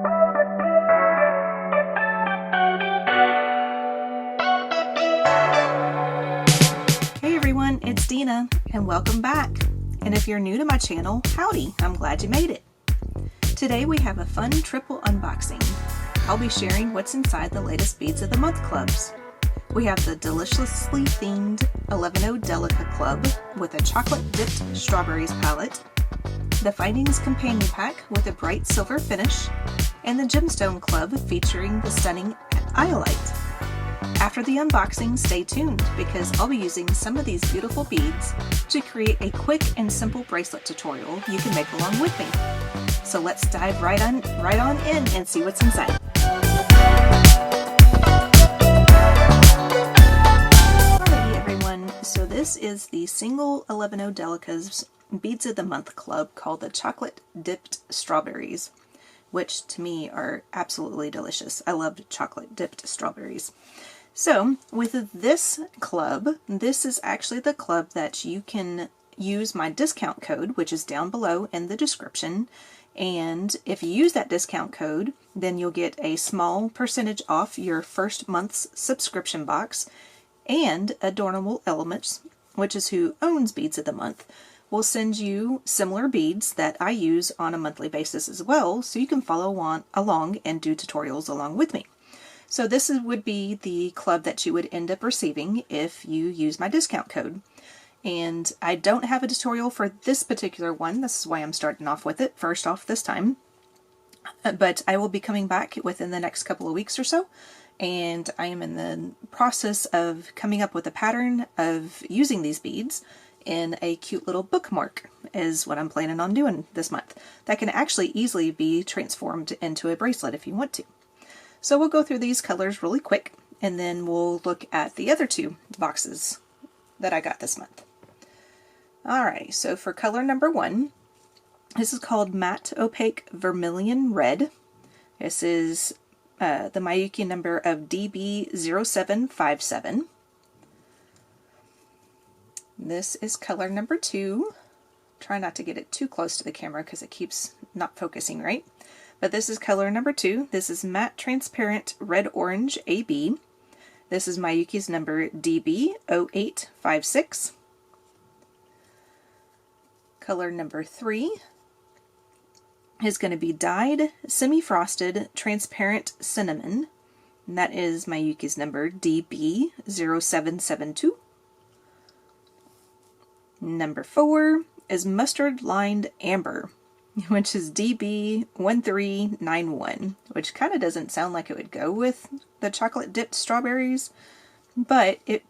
Hey everyone, it's Dina, and welcome back. And if you're new to my channel, howdy, I'm glad you made it. Today we have a fun triple unboxing. I'll be sharing what's inside the latest Beads of the Month clubs. We have the deliciously themed 11 Delica Club with a chocolate dipped strawberries palette, the Findings Companion Pack with a bright silver finish, and the Gemstone Club featuring the stunning Iolite. After the unboxing, stay tuned because I'll be using some of these beautiful beads to create a quick and simple bracelet tutorial you can make along with me. So let's dive right on in and see what's inside. Alrighty everyone, so this is the single 11 Delica's Beads of the Month club called the Chocolate Dipped Strawberries, which to me are absolutely delicious. I love chocolate dipped strawberries. So with this club, this is actually the club that you can use my discount code, which is down below in the description. And if you use that discount code, then you'll get a small percentage off your first month's subscription box, and Adornable Elements, which is who owns Beads of the Month, will send you similar beads that I use on a monthly basis as well, so you can follow along and do tutorials along with me. So this would be the club that you would end up receiving if you use my discount code. And I don't have a tutorial for this particular one. This is why I'm starting off with it first off this time. But I will be coming back within the next couple of weeks or so. And I am in the process of coming up with a pattern of using these beads in a cute little bookmark is what I'm planning on doing this month. That can actually easily be transformed into a bracelet if you want to. So we'll go through these colors really quick, and then we'll look at the other two boxes that I got this month. Alright, so for color number 1, this is called Matte Opaque Vermilion Red. This is the Miyuki number of DB0757. This is color number 2. Try not to get it too close to the camera because it keeps not focusing right. But this is color number 2. This is Matte Transparent Red Orange AB. This is Miyuki's number DB0856. Color number 3 is going to be Dyed Semi-Frosted Transparent Cinnamon. And that is Miyuki's number DB0772. Number 4 is Mustard Lined Amber, which is DB1391, which kind of doesn't sound like it would go with the chocolate dipped strawberries, but it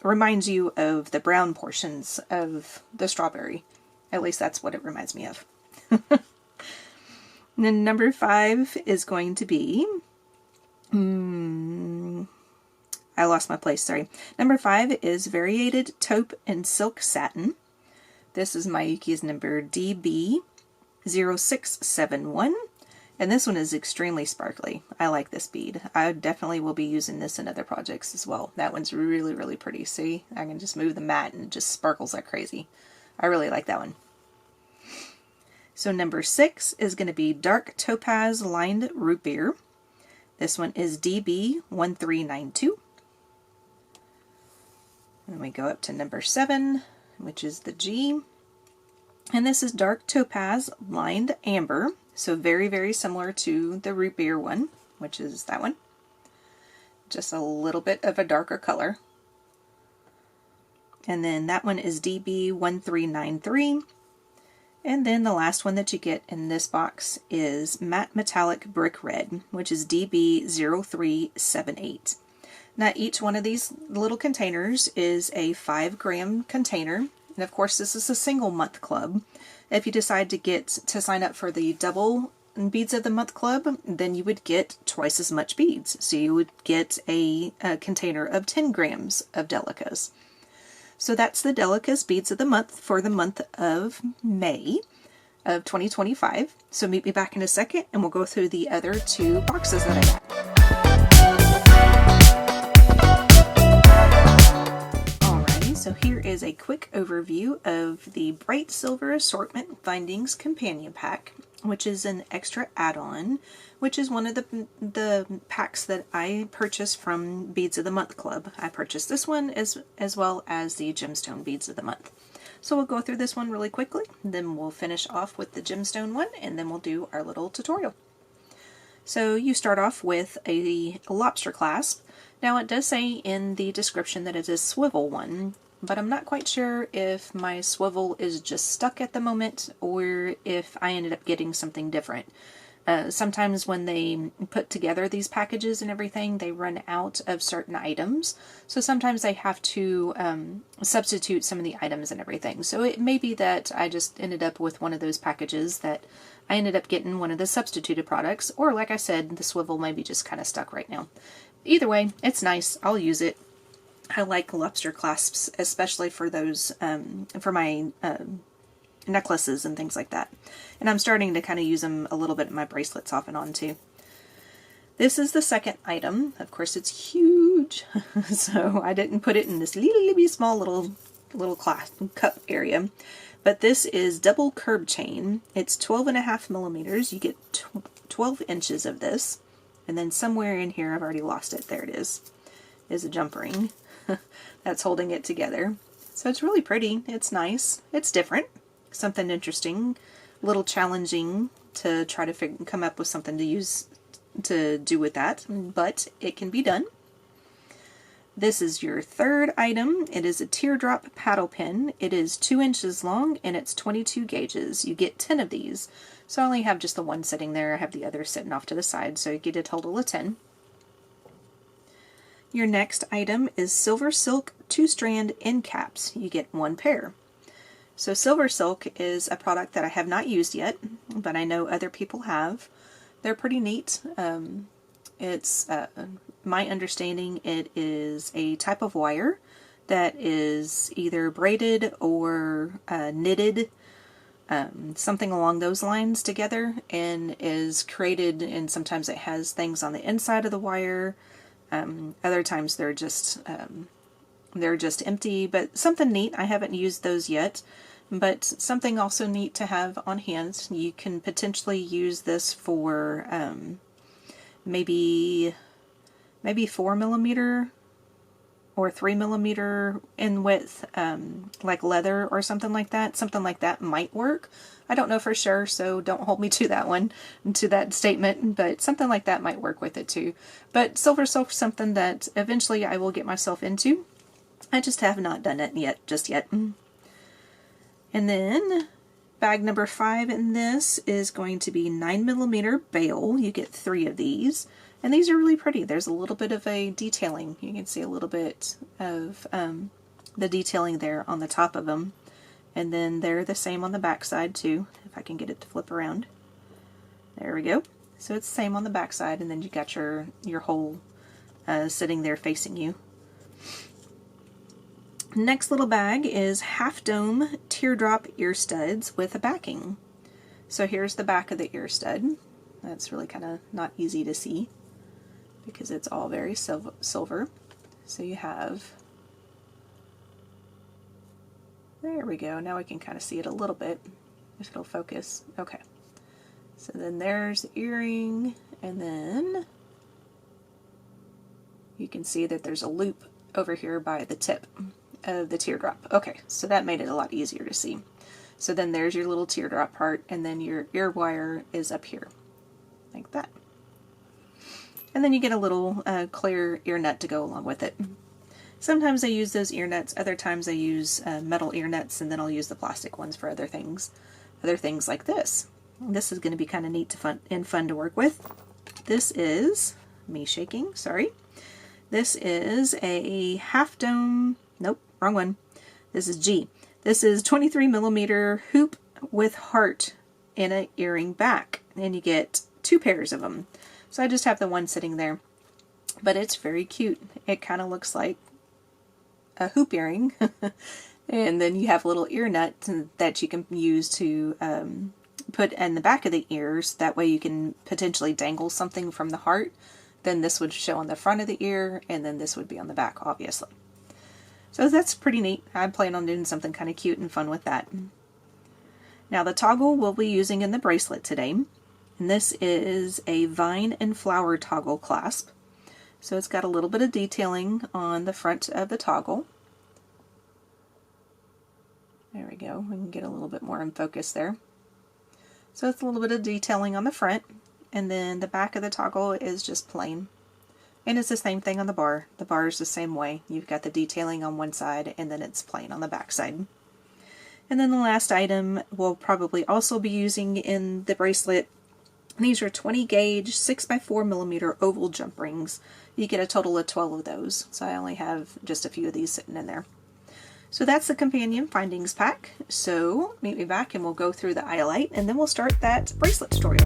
reminds you of the brown portions of the strawberry. At least that's what it reminds me of. And then number 5 is going to be, I lost my place, sorry. Number 5 is Variated Taupe and Silk Satin. This is Miyuki's number DB0671, and this one is extremely sparkly. I like this bead. I definitely will be using this in other projects as well. That one's really, really pretty. See, I can just move the mat and it just sparkles like crazy. I really like that one. So number 6 is going to be Dark Topaz Lined Root Beer. This one is DB1392. And we go up to number 7, which is the G, and this is Dark Topaz Lined Amber, so very, very similar to the root beer one, which is that one. Just a little bit of a darker color. And then that one is DB1393, and then the last one that you get in this box is Matte Metallic Brick Red, which is DB0378. Now each one of these little containers is a 5-gram container, and of course this is a single month club. If you decide to sign up for the double Beads of the Month club, then you would get twice as much beads. So you would get a container of 10 grams of Delicas. So that's the Delica's Beads of the Month for the month of May of 2025. So meet me back in a second and we'll go through the other 2 boxes that I got. So here is a quick overview of the Bright Silver Assortment Findings Companion Pack, which is an extra add-on, which is one of the packs that I purchased from Beads of the Month Club. I purchased this one as well as the Gemstone Beads of the Month. So we'll go through this one really quickly, then we'll finish off with the Gemstone one, and then we'll do our little tutorial. So you start off with a lobster clasp. Now it does say in the description that it is a swivel one, but I'm not quite sure if my swivel is just stuck at the moment or if I ended up getting something different. Sometimes when they put together these packages and everything, they run out of certain items. So sometimes they have to substitute some of the items and everything. So it may be that I just ended up with one of those packages that I ended up getting one of the substituted products, or like I said, the swivel may be just kind of stuck right now. Either way, it's nice. I'll use it. I like lobster clasps, especially for those, for my necklaces and things like that. And I'm starting to kind of use them a little bit in my bracelets off and on too. This is the second item. Of course, it's huge, so I didn't put it in this little small little cup area. But this is double curb chain. It's 12.5 millimeters. You get 12 inches of this. And then somewhere in here, I've already lost it. There it is a jump ring. That's holding it together. So it's really pretty. It's nice. It's different. Something interesting. A little challenging to try to come up with something to do with that. But it can be done. This is your third item. It is a teardrop paddle pin. It is 2 inches long and it's 22 gauges. You get 10 of these. So I only have just the one sitting there. I have the other sitting off to the side, so you get a total of 10. Your next item is Silver Silk 2-strand end caps. You get 1 pair. So Silver Silk is a product that I have not used yet, but I know other people have. They're pretty neat. It's my understanding it is a type of wire that is either braided or knitted, something along those lines together, and is created, and sometimes it has things on the inside of the wire. Other times they're just empty, but something neat. I haven't used those yet, but something also neat to have on hand. You can potentially use this for maybe 4 millimeter or 3 millimeter in width, like leather or something like that. Something like that might work. I don't know for sure, so don't hold me to that one, to that statement, but something like that might work with it too. But Silver Silk is something that eventually I will get myself into. I just have not done it just yet. And then bag number 5 in this is going to be 9 millimeter bail. You get 3 of these. And these are really pretty. There's a little bit of a detailing. You can see a little bit of the detailing there on the top of them. And then they're the same on the back side too, if I can get it to flip around. There we go. So it's the same on the back side, and then you got your hole sitting there facing you. Next little bag is half dome teardrop ear studs with a backing. So here's the back of the ear stud. That's really kind of not easy to see because it's all very silver. So you have, there we go. Now we can kind of see it a little bit if it'll focus. Okay. So then there's the earring, and then you can see that there's a loop over here by the tip of the teardrop. Okay, so that made it a lot easier to see. So then there's your little teardrop part, and then your ear wire is up here, like that. And then you get a little clear ear nut to go along with it. Sometimes I use those ear nuts, other times I use metal ear nuts, and then I'll use the plastic ones for other things like this. This is going to be kind of neat and fun to work with. This is, me shaking, sorry. This is a half dome, nope, wrong one. This is G. This is 23 millimeter hoop with heart in an earring back, and you get 2 pairs of them. So I just have the one sitting there, but it's very cute. It kind of looks like a hoop earring, and then you have a little ear nut that you can use to put in the back of the ears. That way you can potentially dangle something from the heart. Then this would show on the front of the ear, and then this would be on the back, obviously. So that's pretty neat. I plan on doing something kind of cute and fun with that. Now the toggle we'll be using in the bracelet today, and this is a vine and flower toggle clasp. So it's got a little bit of detailing on the front of the toggle. There we go, we can get a little bit more in focus there. So it's a little bit of detailing on the front, and then the back of the toggle is just plain. And it's the same thing on the bar. The bar is the same way. You've got the detailing on one side, and then it's plain on the back side. And then the last item we'll probably also be using in the bracelet. These are 20 gauge 6x4mm oval jump rings. You get a total of 12 of those, so I only have just a few of these sitting in there. So that's the companion findings pack. So meet me back and we'll go through the Iolite, and then we'll start that bracelet tutorial.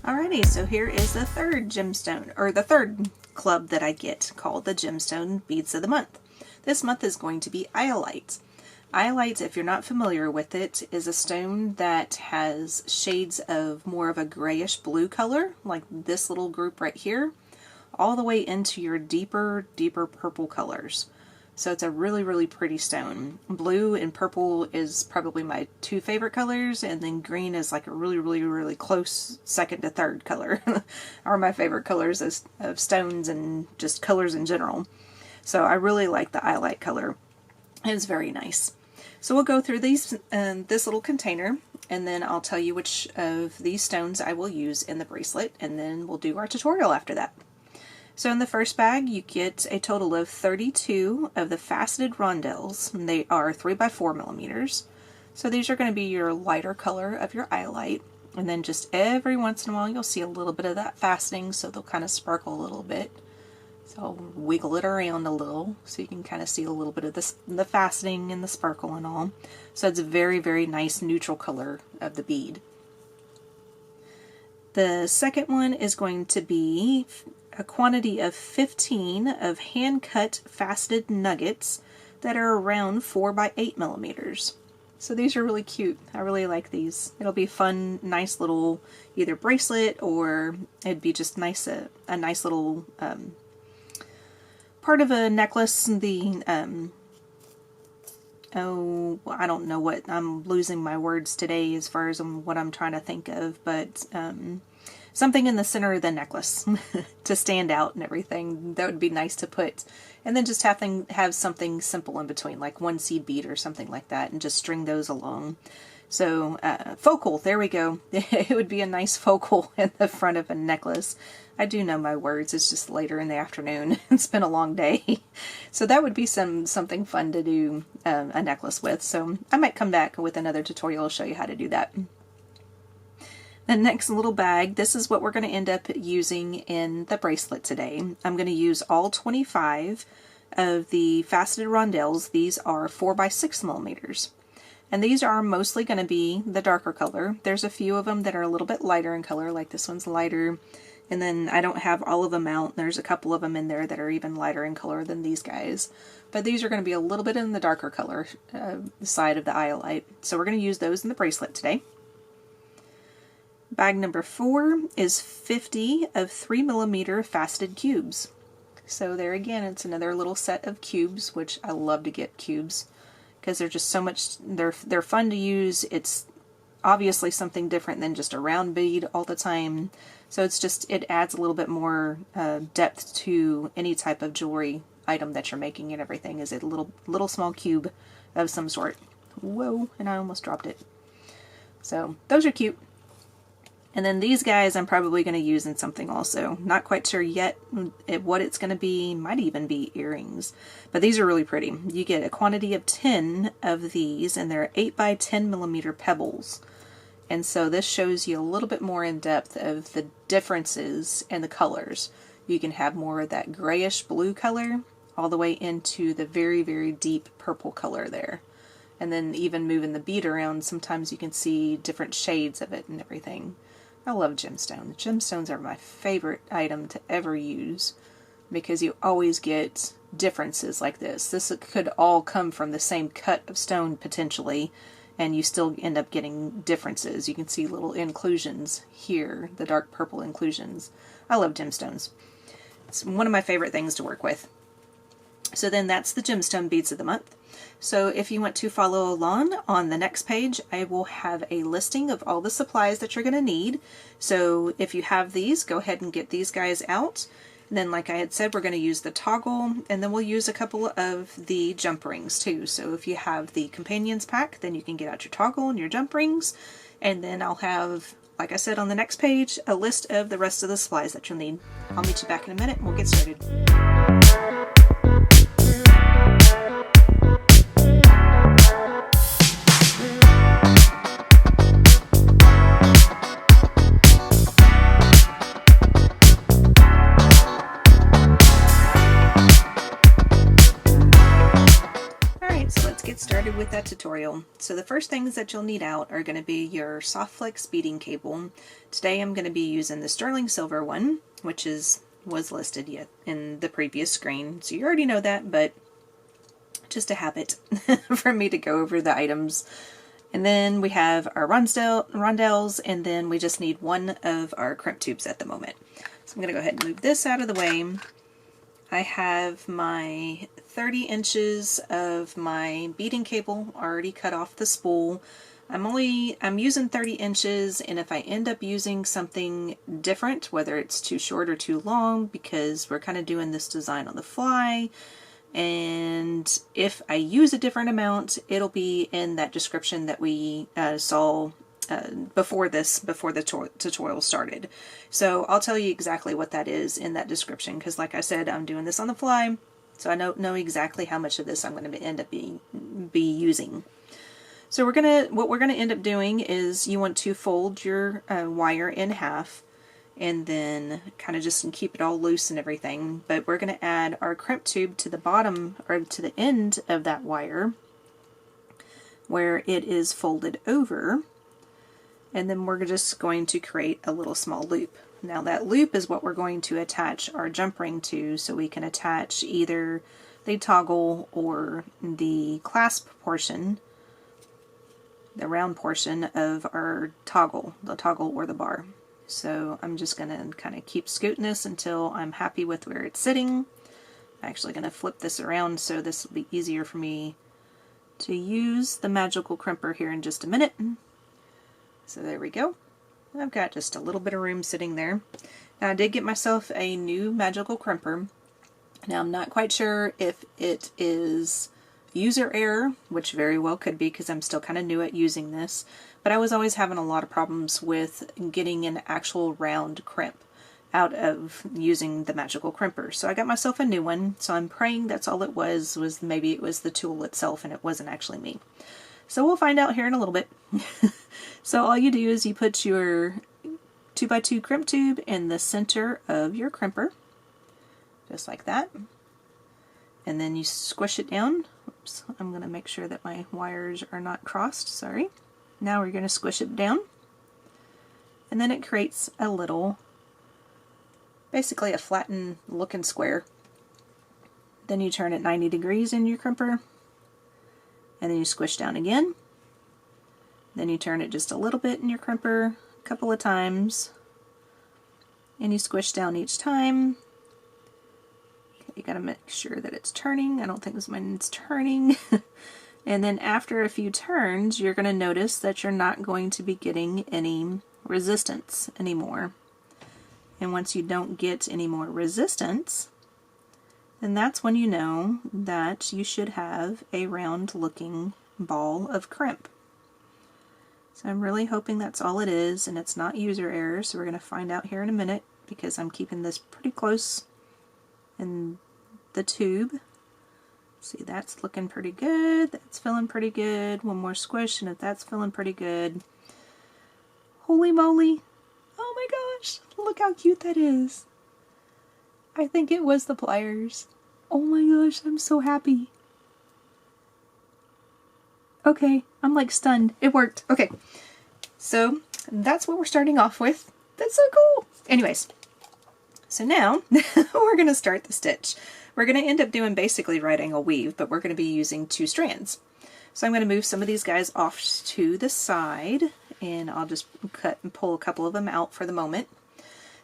Alrighty, so here is the third gemstone, or the third club that I get, called the Gemstone Beads of the Month. This month is going to be Iolite. Iolite, if you're not familiar with it, is a stone that has shades of more of a grayish blue color, like this little group right here, all the way into your deeper purple colors. So it's a really pretty stone. Blue and purple is probably my two favorite colors, and then green is like a really close second to third color. Are my favorite colors of stones and just colors in general. So I really like the Iolite color. It's very nice. So we'll go through these this little container, and then I'll tell you which of these stones I will use in the bracelet, and then we'll do our tutorial after that. So in the first bag you get a total of 32 of the faceted rondelles, and they are 3x4mm. So these are going to be your lighter color of your Iolite, and then just every once in a while you'll see a little bit of that faceting, so they'll kind of sparkle a little bit. So I'll wiggle it around a little so you can kind of see a little bit of the faceting and the sparkle and all. So it's a very nice neutral color of the bead. The second one is going to be a quantity of 15 of hand-cut faceted nuggets that are around 4x8mm. So these are really cute. I really like these. It'll be fun, nice little either bracelet, or it'd be just nice a nice little part of a necklace. The oh, I don't know what, I'm losing my words today as far as what I'm trying to think of, but something in the center of the necklace to stand out and everything. That would be nice to put. And then just have something simple in between, like one seed bead or something like that, and just string those along. So, focal, there we go. It would be a nice focal in the front of a necklace. I do know my words, it's just later in the afternoon. It's been a long day. So that would be something fun to do a necklace with. So I might come back with another tutorial to show you how to do that. The next little bag, this is what we're going to end up using in the bracelet today. I'm going to use all 25 of the faceted rondelles. These are 4x6mm. And these are mostly going to be the darker color. There's a few of them that are a little bit lighter in color, like this one's lighter. And then I don't have all of them out. There's a couple of them in there that are even lighter in color than these guys. But these are going to be a little bit in the darker color side of the Iolite. So we're going to use those in the bracelet today. Bag number 4 is 50 of 3mm faceted cubes. So there again, it's another little set of cubes, which I love to get cubes because they're just so much, they're fun to use. It's obviously something different than just a round bead all the time. So it's just, it adds a little bit more depth to any type of jewelry item that you're making, and everything is a little small cube of some sort. Whoa, and I almost dropped it. So those are cute. And then these guys I'm probably going to use in something also. Not quite sure yet what it's going to be. Might even be earrings. But these are really pretty. You get a quantity of 10 of these, and they're 8x10mm pebbles. And so this shows you a little bit more in depth of the differences in the colors. You can have more of that grayish blue color all the way into the very deep purple color there. And then even moving the bead around, sometimes you can see different shades of it and everything. I love gemstones. Gemstones are my favorite item to ever use because you always get differences like this. This could all come from the same cut of stone potentially, and you still end up getting differences. You can see little inclusions here, the dark purple inclusions. I love gemstones. It's one of my favorite things to work with. So then that's the gemstone beads of the month. So if you want to follow along on the next page, I will have a listing of all the supplies that you're going to need. So if you have these, go ahead and get these guys out. And then like I had said, we're going to use the toggle, and then we'll use a couple of the jump rings too. So if you have the companions pack, then you can get out your toggle and your jump rings. And then I'll have, like I said on the next page, a list of the rest of the supplies that you'll need. I'll meet you back in a minute and we'll get started. Started with that tutorial. So the first things that you'll need out are going to be your soft flex beading cable. Today I'm going to be using the sterling silver one, which was listed yet in the previous screen. So you already know that, but just a habit for me to go over the items. And then we have our rondelles, and then we just need one of our crimp tubes at the moment. So I'm going to go ahead and move this out of the way. I have my 30 inches of my beading cable already cut off the spool. I'm using 30 inches, and if I end up using something different, whether it's too short or too long, because we're kind of doing this design on the fly, and if I use a different amount, it'll be in that description that we saw before the tutorial started. So I'll tell you exactly what that is in that description, because like I said, I'm doing this on the fly, so I don't know exactly how much of this I'm going to end up be using. So what we're gonna end up doing is you want to fold your wire in half, and then kind of just keep it all loose and everything. But we're going to add our crimp tube to the bottom, or to the end of that wire where it is folded over. And then we're just going to create a little small loop. Now that loop is what we're going to attach our jump ring to, so we can attach either the toggle or the clasp portion, the round portion of our toggle, the toggle or the bar. So I'm just going to kind of keep scooting this until I'm happy with where it's sitting. I'm actually going to flip this around so this will be easier for me to use the magical crimper here in just a minute. So there we go. I've got just a little bit of room sitting there. Now I did get myself a new magical crimper. Now I'm not quite sure if it is user error, which very well could be because I'm still kind of new at using this, but I was always having a lot of problems with getting an actual round crimp out of using the magical crimper. So I got myself a new one, so I'm praying that's all it was maybe it was the tool itself and it wasn't actually me. So we'll find out here in a little bit. So all you do is you put your 2x2 crimp tube in the center of your crimper, just like that. And then you squish it down. Oops, I'm going to make sure that my wires are not crossed, sorry. Now we're going to squish it down. And then it creates a little, basically a flattened looking square. Then you turn it 90 degrees in your crimper. And then you squish down again. Then you turn it just a little bit in your crimper, a couple of times, and you squish down each time. Okay, you gotta make sure that it's turning. I don't think this one's turning. And then after a few turns, you're gonna notice that you're not going to be getting any resistance anymore. And once you don't get any more resistance, then that's when you know that you should have a round looking ball of crimp. So I'm really hoping that's all it is and it's not user error, so we're going to find out here in a minute because I'm keeping this pretty close in the tube. See, that's looking pretty good, that's feeling pretty good. One more squish and if that's feeling pretty good. Holy moly! Oh my gosh, look how cute that is! I think it was the pliers. Oh my gosh, I'm so happy. Okay, I'm like stunned. It worked. Okay, so that's what we're starting off with. That's so cool. Anyways, so now we're going to start the stitch. We're going to end up doing basically right angle weave, but we're going to be using 2 strands. So I'm going to move some of these guys off to the side, and I'll just cut and pull a couple of them out for the moment.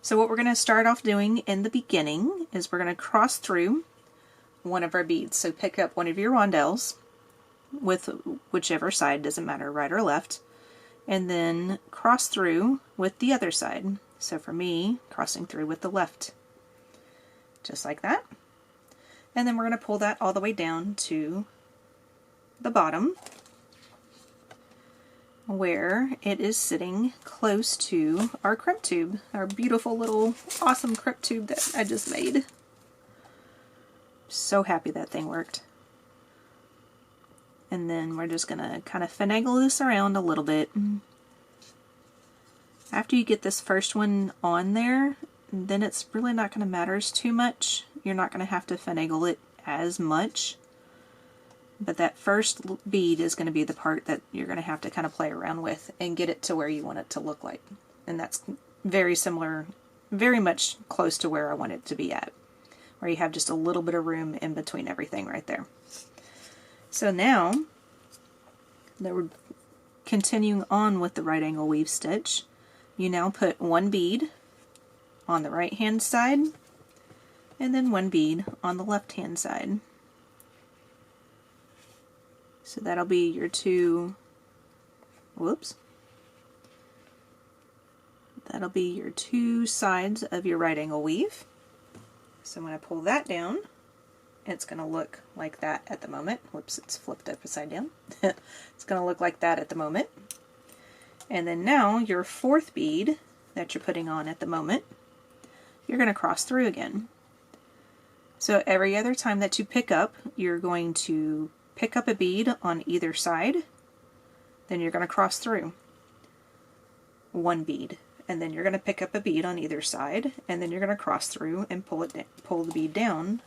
So what we're going to start off doing in the beginning is we're going to cross through one of our beads. So pick up one of your rondelles with whichever side, doesn't matter, right or left, and then cross through with the other side. So for me, crossing through with the left, just like that. And then we're going to pull that all the way down to the bottom, where it is sitting close to our crimp tube, our beautiful little awesome crimp tube that I just made. So happy that thing worked. And then we're just going to kind of finagle this around a little bit. After you get this first one on there, then it's really not going to matter too much. You're not going to have to finagle it as much. But that first bead is going to be the part that you're going to have to kind of play around with and get it to where you want it to look like. And that's very similar, very much close to where I want it to be at, where you have just a little bit of room in between everything right there. So now that we're continuing on with the right angle weave stitch, you now put one bead on the right hand side and then one bead on the left hand side. So that'll be your that'll be your two sides of your right angle weave. So when I pull that down, it's going to look like that at the moment. Whoops, it's flipped upside down. It's going to look like that at the moment. And then now your fourth bead that you're putting on at the moment, you're going to cross through again. So every other time that you pick up, you're going to pick up a bead on either side, then you're going to cross through one bead, and then you're going to pick up a bead on either side, and then you're going to cross through and pull the bead down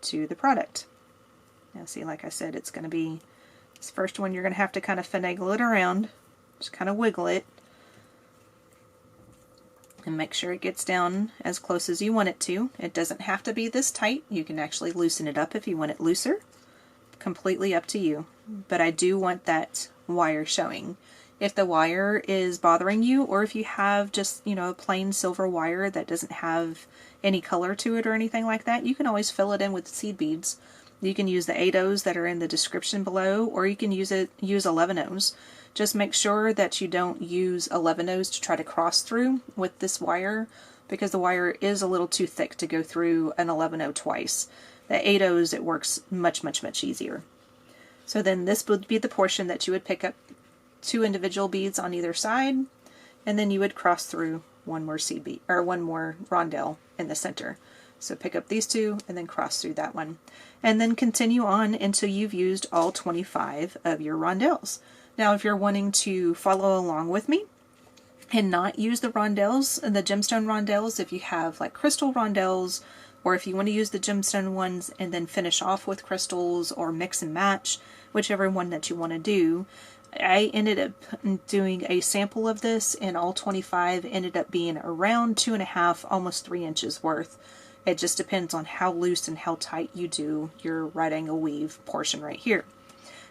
to the product. Now see, like I said, it's going to be this first one, you're going to have to kind of finagle it around, just kind of wiggle it, and make sure it gets down as close as you want it to. It doesn't have to be this tight. You can actually loosen it up if you want it looser. Completely up to you, but I do want that wire showing. If the wire is bothering you, or if you have just, you know, a plain silver wire that doesn't have any color to it or anything like that, you can always fill it in with seed beads. You can use the 8/0s that are in the description below, or you can use 11/0s. Just make sure that you don't use 11/0s to try to cross through with this wire, because the wire is a little too thick to go through an 11/0 twice. The 8/0s, it works much easier. So then this would be the portion that you would pick up two individual beads on either side, and then you would cross through one more seed bead, or one more rondelle in the center. So pick up these two and then cross through that one. And then continue on until you've used all 25 of your rondelles. Now if you're wanting to follow along with me and not use the rondelles, the gemstone rondelles, if you have like crystal rondelles, or if you want to use the gemstone ones and then finish off with crystals or mix and match, whichever one that you want to do. I ended up doing a sample of this, and all 25 ended up being around 2.5, almost 3 inches worth. It just depends on how loose and how tight you do your right angle weave portion right here.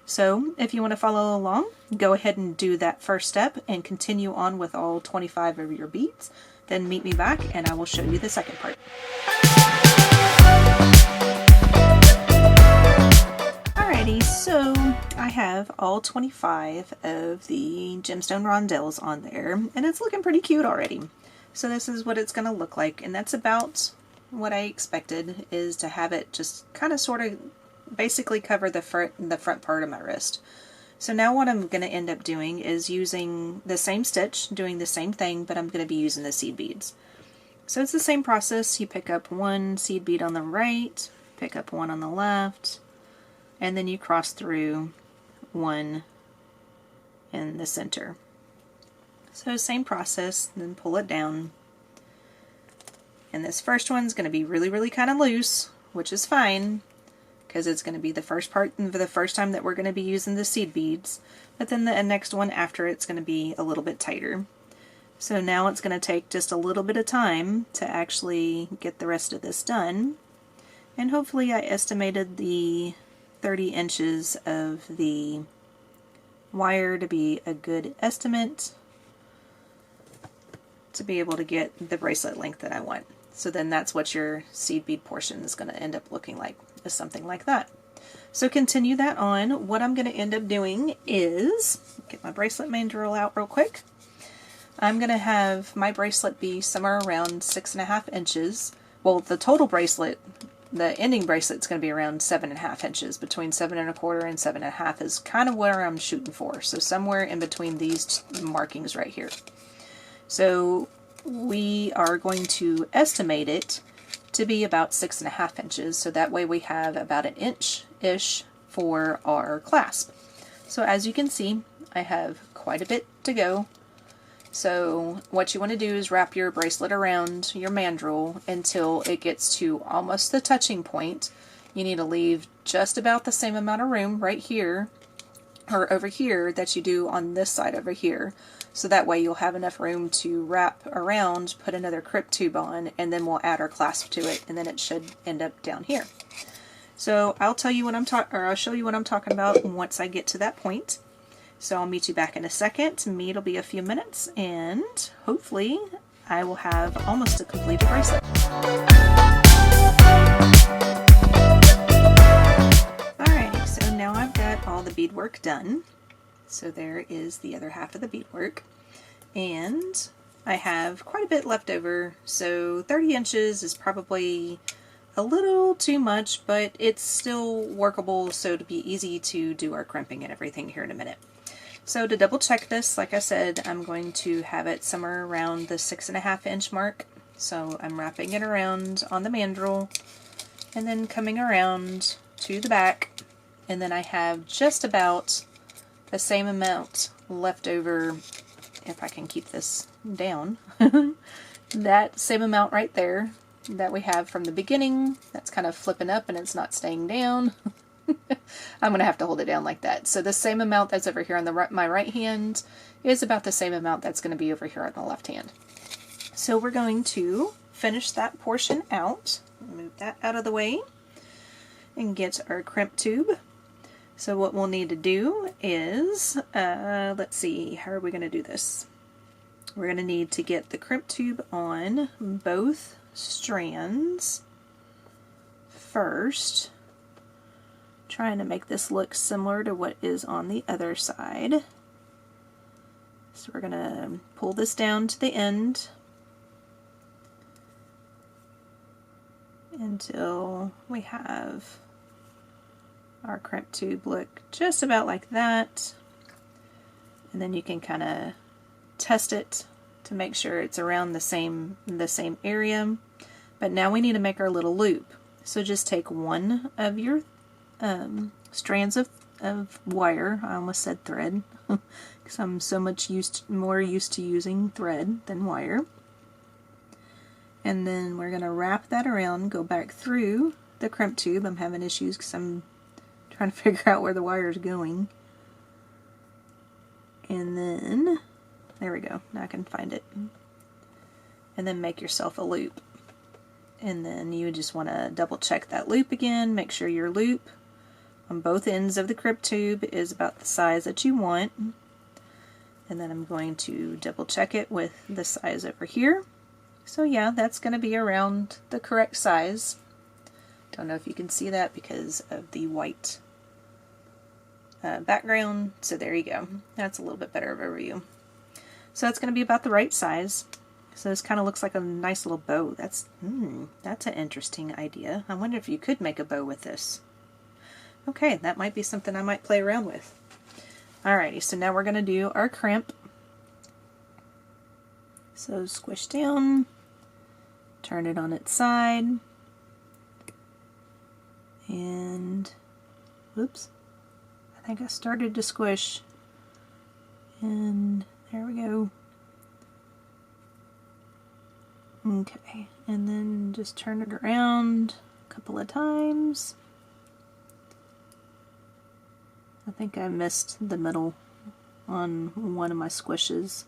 So if you want to follow along, go ahead and do that first step and continue on with all 25 of your beads. Then meet me back and I will show you the second part. Alrighty, so I have all 25 of the gemstone rondelles on there, and it's looking pretty cute already. So this is what it's going to look like, and that's about what I expected, is to have it just kind of sort of basically cover the front part of my wrist. So now what I'm going to end up doing is using the same stitch, doing the same thing, but I'm going to be using the seed beads. So it's the same process. You pick up one seed bead on the right, pick up one on the left, and then you cross through one in the center. So same process, then pull it down. And this first one's going to be really kind of loose, which is fine, because it's going to be the first part for the first time that we're going to be using the seed beads. But then the next one after it's going to be a little bit tighter. So now it's going to take just a little bit of time to actually get the rest of this done. And hopefully I estimated the 30 inches of the wire to be a good estimate. to be able to get the bracelet length that I want. So then that's what your seed bead portion is going to end up looking like, is something like that. So continue that on. What I'm going to end up doing is, get my bracelet mandrel out real quick. I'm going to have my bracelet be somewhere around 6.5 inches. Well, the total bracelet, the ending bracelet is going to be around 7.5 inches. Between 7.25 and 7.5 is kind of where I'm shooting for. So somewhere in between these markings right here. So we are going to estimate it to be about 6.5 inches. So that way we have about an inch-ish for our clasp. So as you can see, I have quite a bit to go. So what you want to do is wrap your bracelet around your mandrel until it gets to almost the touching point. You need to leave just about the same amount of room right here or over here that you do on this side over here. So that way you'll have enough room to wrap around, put another crypt tube on, and then we'll add our clasp to it, and then it should end up down here. So I'll tell you what I'll show you what I'm talking about once I get to that point. So I'll meet you back in a second. To me, it'll be a few minutes, and hopefully I will have almost a completed bracelet. Alright, so now I've got all the beadwork done. So there is the other half of the beadwork. And I have quite a bit left over, so 30 inches is probably a little too much, but it's still workable, so to be easy to do our crimping and everything here in a minute. So to double check this, like I said, I'm going to have it somewhere around the 6.5 inch mark. So I'm wrapping it around on the mandrel and then coming around to the back, and then I have just about the same amount left over, if I can keep this down, that same amount right there that we have from the beginning. That's kind of flipping up and it's not staying down. I'm going to have to hold it down like that. So the same amount that's over here on my right hand is about the same amount that's going to be over here on the left hand. So we're going to finish that portion out. Move that out of the way and get our crimp tube. So what we'll need to do is, let's see, how are we going to do this? We're going to need to get the crimp tube on both strands first. Trying to make this look similar to what is on the other side. So we're going to pull this down to the end until we have our crimp tube look just about like that. And then you can kind of test it to make sure it's around the same area. But now we need to make our little loop. So just take one of your strands of wire. I almost said thread because I'm so much more used to using thread than wire. And then we're going to wrap that around, go back through the crimp tube. I'm having issues because I'm trying to figure out where the wire is going. And then, there we go, now I can find it. And then make yourself a loop. And then you just want to double check that loop again, make sure your loop on both ends of the crimp tube is about the size that you want. And then I'm going to double check it with the size over here. So yeah, that's going to be around the correct size. Don't know if you can see that because of the white background. So there you go. That's a little bit better of a overview. So that's going to be about the right size. So this kind of looks like a nice little bow. That's an interesting idea. I wonder if you could make a bow with this. Okay, that might be something I might play around with. Alrighty, so now we're going to do our crimp. So squish down, turn it on its side, and whoops, I think I started to squish, and there we go. Okay, and then just turn it around a couple of times. I think I missed the middle on one of my squishes.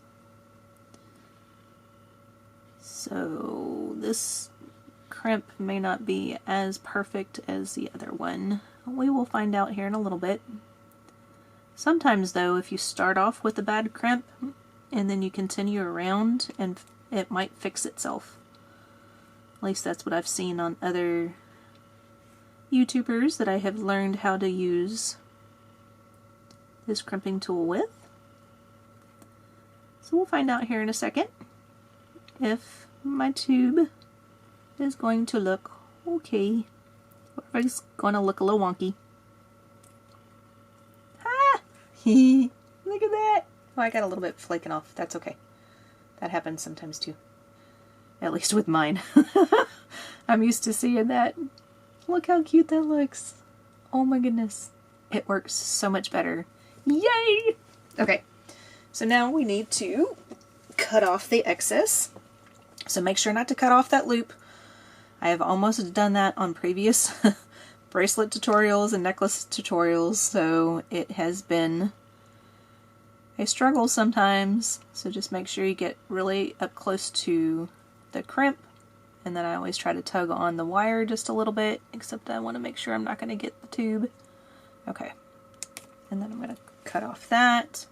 So this crimp may not be as perfect as the other one. We will find out here in a little bit. Sometimes though, if you start off with a bad crimp and then you continue around and it might fix itself. At least that's what I've seen on other YouTubers that I have learned how to use this crimping tool with. So we'll find out here in a second if my tube is going to look okay, or if it's going to look a little wonky. Ah! Look at that! Oh, I got a little bit flaking off. That's okay. That happens sometimes too. At least with mine. I'm used to seeing that. Look how cute that looks. Oh my goodness. It works so much better. Yay! Okay, so now we need to cut off the excess. So make sure not to cut off that loop. I have almost done that on previous bracelet tutorials and necklace tutorials, so it has been a struggle sometimes. So just make sure you get really up close to the crimp, and then I always try to tug on the wire just a little bit, except I want to make sure I'm not going to get the tube. Okay, and then I'm going to cut off that,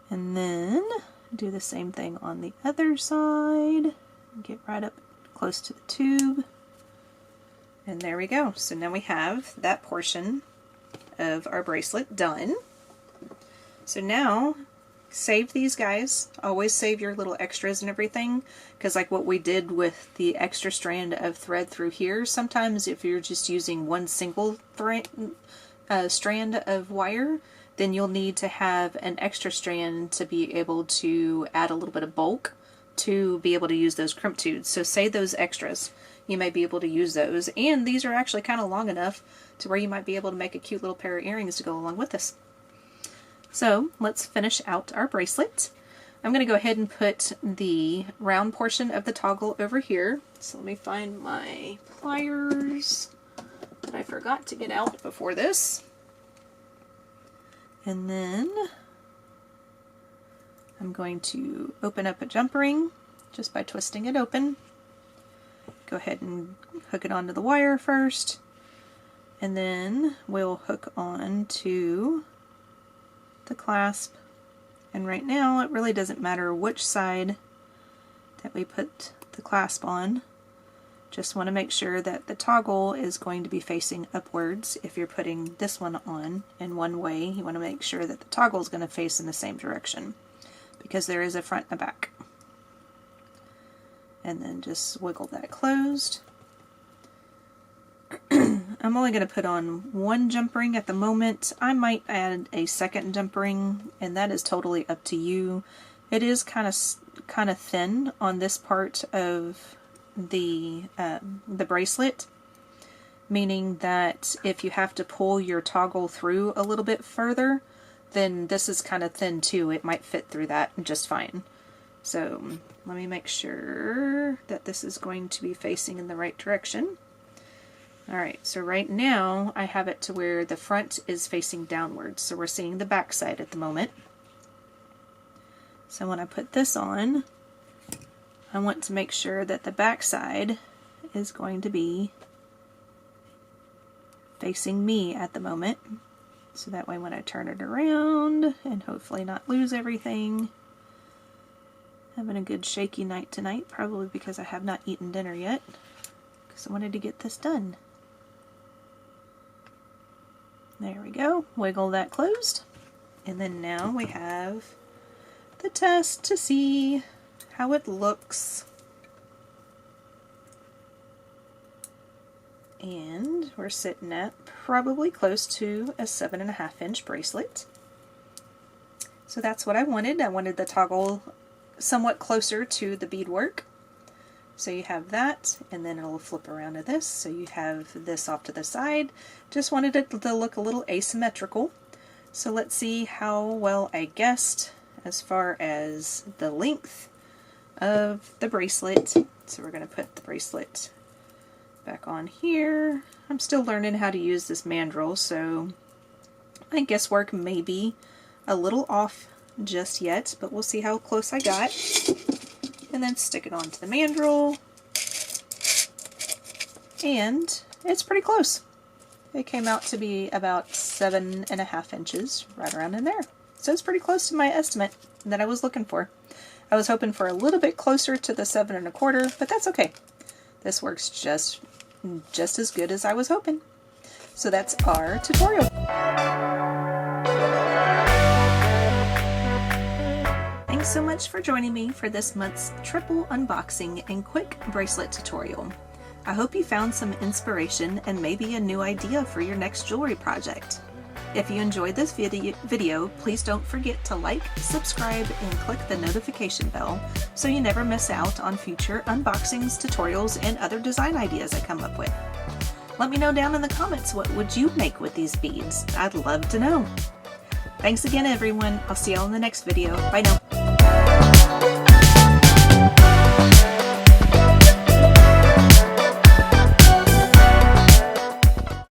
and then do the same thing on the other side. Get right up close to the tube, and there we go. So now we have that portion of our bracelet done. So now save these guys. Always save your little extras and everything, because like what we did with the extra strand of thread through here, sometimes if you're just using one single strand of wire, then you'll need to have an extra strand to be able to add a little bit of bulk to be able to use those crimp tubes. So save those extras. You may be able to use those, and these are actually kind of long enough to where you might be able to make a cute little pair of earrings to go along with this. So let's finish out our bracelet. I'm going to go ahead and put the round portion of the toggle over here. So let me find my pliers that I forgot to get out before this. And then I'm going to open up a jump ring just by twisting it open. Go ahead and hook it onto the wire first, and then we'll hook on to the clasp. And right now it really doesn't matter which side that we put the clasp on. Just want to make sure that the toggle is going to be facing upwards. If you're putting this one on in one way, you want to make sure that the toggle is going to face in the same direction, because there is a front and a back. And then just wiggle that closed. I'm only going to put on one jump ring at the moment. I might add a second jump ring, and that is totally up to you. It is kind of thin on this part of the bracelet, meaning that if you have to pull your toggle through a little bit further, then this is kind of thin too. It might fit through that just fine. So let me make sure that this is going to be facing in the right direction. Alright, so right now I have it to where the front is facing downwards, so we're seeing the back side at the moment. So when I put this on, I want to make sure that the back side is going to be facing me at the moment. So that way when I turn it around and hopefully not lose everything. Having a good shaky night tonight, probably because I have not eaten dinner yet, because I wanted to get this done. There we go, wiggle that closed. And then now we have the test to see how it looks. And we're sitting at probably close to a 7.5 inch bracelet. So that's what I wanted. I wanted the toggle somewhat closer to the beadwork. So you have that, and then it'll flip around to this, so you have this off to the side. Just wanted it to look a little asymmetrical. So let's see how well I guessed as far as the length of the bracelet. So we're going to put the bracelet back on here. I'm still learning how to use this mandrel, so my guesswork may be a little off just yet, but we'll see how close I got. And then stick it onto the mandrel, and it's pretty close. It came out to be about 7.5 inches, right around in there. So it's pretty close to my estimate that I was looking for. I was hoping for a little bit closer to the 7 1/4, but that's okay. This works just as good as I was hoping. So that's our tutorial. Thanks so much for joining me for this month's triple unboxing and quick bracelet tutorial. I hope you found some inspiration and maybe a new idea for your next jewelry project. If you enjoyed this video, please don't forget to like, subscribe, and click the notification bell so you never miss out on future unboxings, tutorials, and other design ideas I come up with. Let me know down in the comments, what would you make with these beads? I'd love to know. Thanks again, everyone. I'll see you all in the next video. Bye now.